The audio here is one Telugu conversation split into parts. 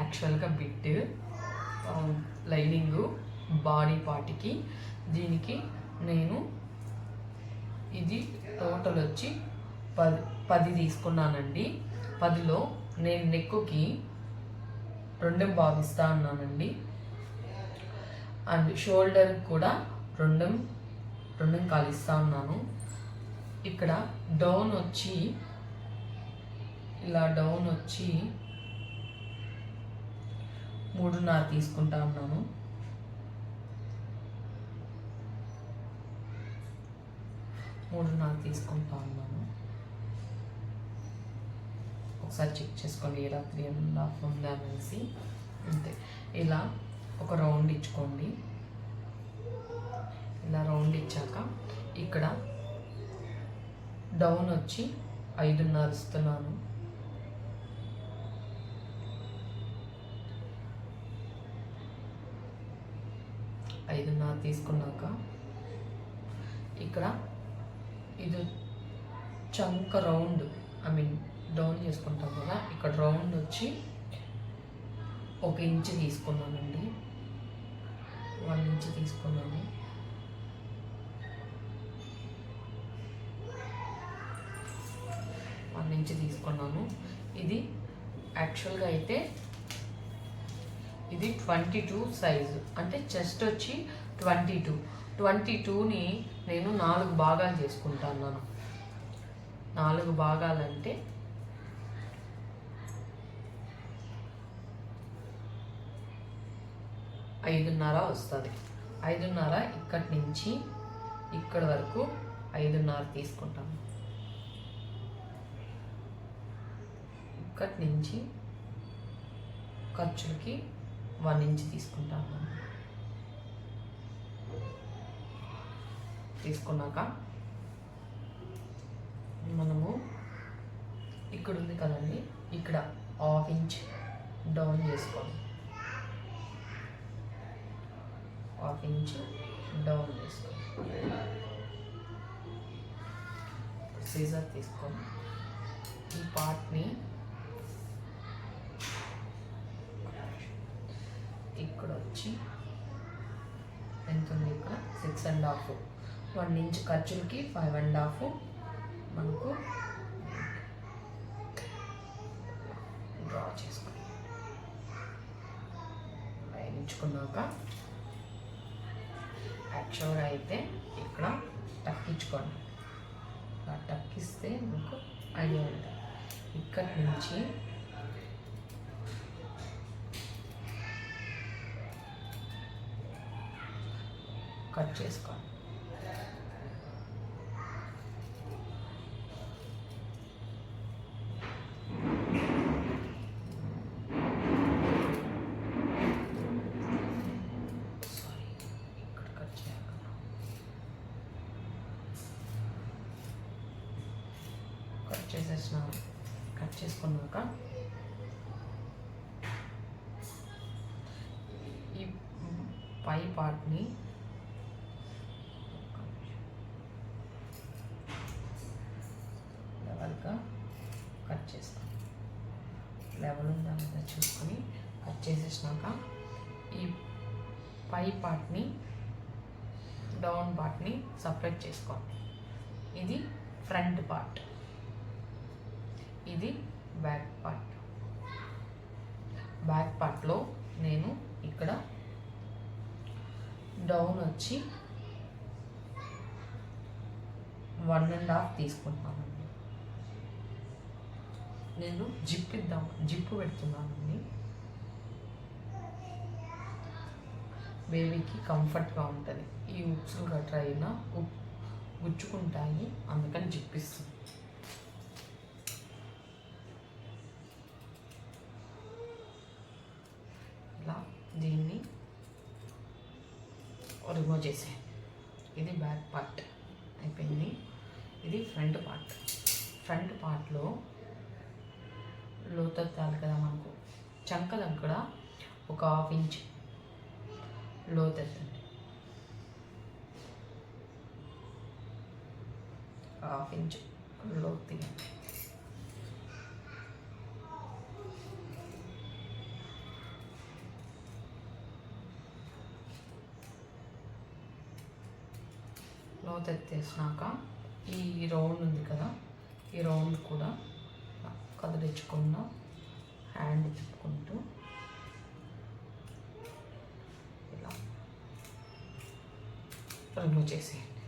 యాక్చువల్గా బిట్ లైనింగు బాడీ పార్ట్కి. దీనికి నేను ఇది టోటల్ వచ్చి 10 తీసుకున్నానండి. 10లో నేను నెక్కుకి 2 భావిస్తా అన్నానండి. అండ్ షోల్డర్ కూడా 2 కాలిస్తా ఉన్నాను. ఇక్కడ డౌన్ వచ్చి ఇలా డౌన్ వచ్చి 3.5 తీసుకుంటా ఉన్నాను. తీసుకుంటా ఉన్నాను. ఒకసారి చెక్ చేసుకోండి ఇలా 3.5 ఉందా అనేసి. అంతే. ఇలా ఒక రౌండ్ ఇచ్చుకోండి. ఇలా రౌండ్ ఇచ్చాక ఇక్కడ డౌన్ వచ్చి 5.5 ఇస్తున్నాను. తీసుకున్నాక ఇక్కడ ఇది చంక రౌండ్ డౌన్ చేసుకుంటాం కదా, ఇక్కడ రౌండ్ వచ్చి 1 ఇంచ్ తీసుకున్నానండి. 1 ఇంచ్ తీసుకున్నాను. ఇది యాక్చువల్గా అయితే ఇది 22 సైజు, అంటే చెస్ట్ వచ్చి 22ని నేను 4 భాగాలు చేసుకుంటాను. 4 భాగాలంటే 5.5 వస్తుంది. 5.5 ఇక్కడి నుంచి ఇక్కడ వరకు 5.5 తీసుకుంటాను. ఇక్కడి నుంచి ఖర్చులకి 1 ఇంచ్ తీసుకుంటాను. తీసుకున్నాక మనము ఇక్కడ ఉంది కదండి, ఇక్కడ 1/2 ఇంచ్ డౌన్ చేసుకోండి. 1/2 ఇంచ్ డౌన్ చేసుకోండి. సీజర్ తీసుకొని ఈ పార్ట్ని ఇక్కడ వచ్చి ఎంత ఉంది, ఇక్కడ 6.5. 1 ఇంచ్ ఖర్చులకి 5.5 మనకు డ్రా చేసుకోండి. లైన్ ఇచ్చుకున్నాక యాక్చువల్గా అయితే ఇక్కడ టక్కించుకోండి. ఇలా టక్కిస్తే మీకు ఐడియా ఉంటుంది. ఇక్కడి నుంచి కట్ చేసుకోండి. కట్ చేసుకున్నాక ఈ పై పార్ట్ని లెవెల్గా కట్ చేసుకోండి. లెవెల్ ఉందా లేదా చూసుకొని కట్ చేసేసినాక ఈ పై పార్ట్ని డౌన్ పార్ట్ని సపరేట్ చేసుకోండి. ఇది ఫ్రంట్ పార్ట్, ఇది బ్యాక్ పార్ట్. బ్యాక్ పార్ట్లో నేను ఇక్కడ డౌన్ వచ్చి 1.5 తీసుకుంటున్నానండి. నేను జిప్పు పెడుతున్నానండి. బేబీకి కంఫర్ట్గా ఉంటుంది. ఈ ఉప్సులు గట్రా అయినా గుచ్చుకుంటాయి, అందుకని జిప్పిస్తుంది. దీన్ని రిమూవ్ చేసే. ఇది బ్యాక్ పార్ట్ అయిపోయింది. ఇది ఫ్రంట్ పార్ట్. ఫ్రంట్ పార్ట్లో లోతెత్తాలి కదా మనకు. చంక దగ్గర ఒక 1/2 ఇంచ్ లోతెత్తండి. 1/2 ఇంచ్ లోతు తీయండి. క్లాత్ ఎత్తేసినాక ఈ రౌండ్ ఉంది కదా, ఈ రౌండ్ కూడా కదిలించకుండా హ్యాండ్ తిప్పుకుంటూ ఇలా రిమూవ్ చేసేయండి.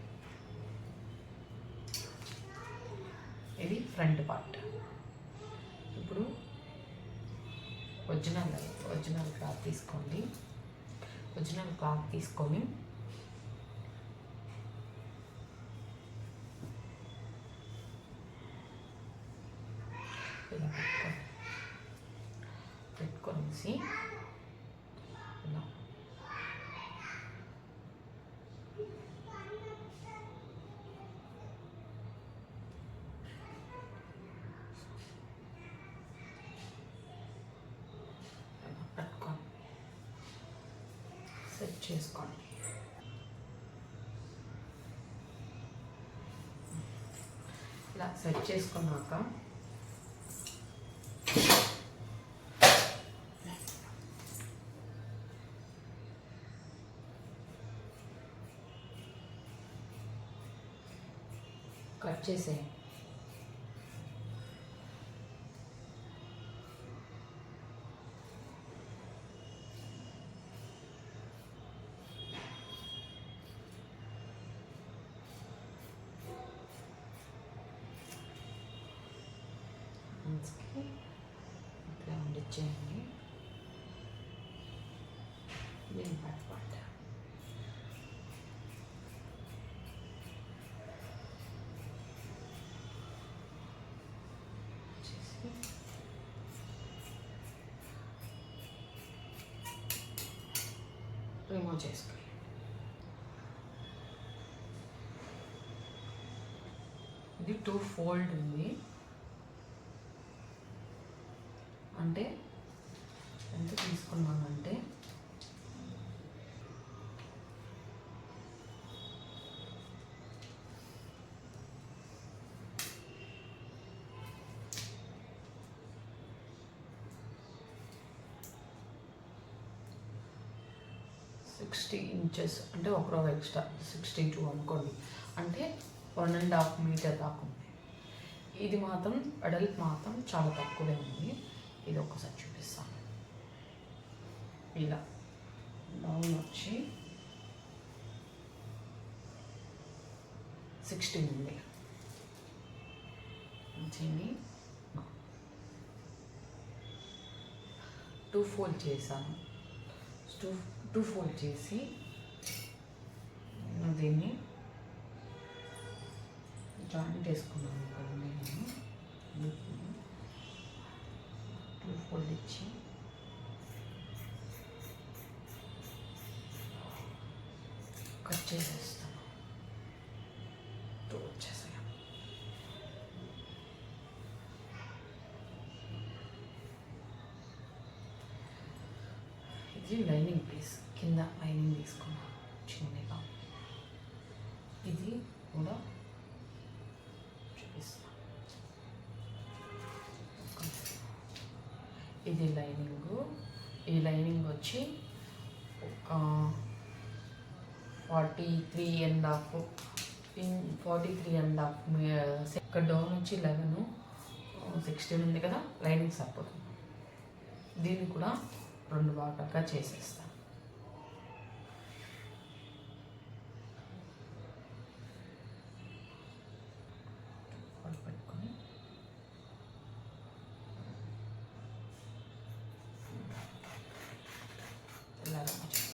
ఇది ఫ్రంట్ పార్ట్. ఇప్పుడు ఒరిజినల్ క్లాత్ తీసుకోండి. ఒరిజినల్ క్లాత్ తీసుకొని ఇలా పెట్టుకొనేసి ఇలా పెట్టుకొని సెట్ చేసుకోండి. ఇలా సెట్ చేసుకున్నాక కట్ చేసేయండి. ఇట్లా ఉండిచ్చేయండి. దీని బ్యాక్ పార్ట్ రిమూవ్ చేసుకోండి. ఇది 2 ఫోల్డ్ ఉంది. అంటే ఎంత తీసుకున్నానంటే $60 inches, అంటే ఒక రో ఎక్స్ట్రా 62 అనుకోండి, అంటే 1.5 మీటర్ దాకా ఉంది. ఇది మాత్రం వెడల్పు మాత్రం చాలా తక్కువే ఉంది. ఇది ఒక్కసారి చూపిస్తాను. ఇలా డౌన్ వచ్చి 60 ఉంది. దీన్ని 2 ఫోల్డ్ చేశాను. 2 ఫోల్డ్ చేసి దీన్ని జాయింట్ వేసుకున్నాను. ఇక్కడ నేను 2 ఫోల్డ్ ఇచ్చి కట్ చేసేస్తాను. 2 వచ్చేసాయి. ఇది లైనింగ్ పీస్, కింద లైనింగ్ తీసుకున్నాను చిన్నగా. ఇది కూడా చూపిస్తాను. ఇది లైనింగ్. ఈ లైనింగ్ వచ్చి ఒక 43.5 ఇక్కడ డౌన్ వచ్చి 11, 16 ఉంది కదా, లైనింగ్ సరిపోతుంది. దీన్ని కూడా 2 భాగాలుగా చేసేస్తాను.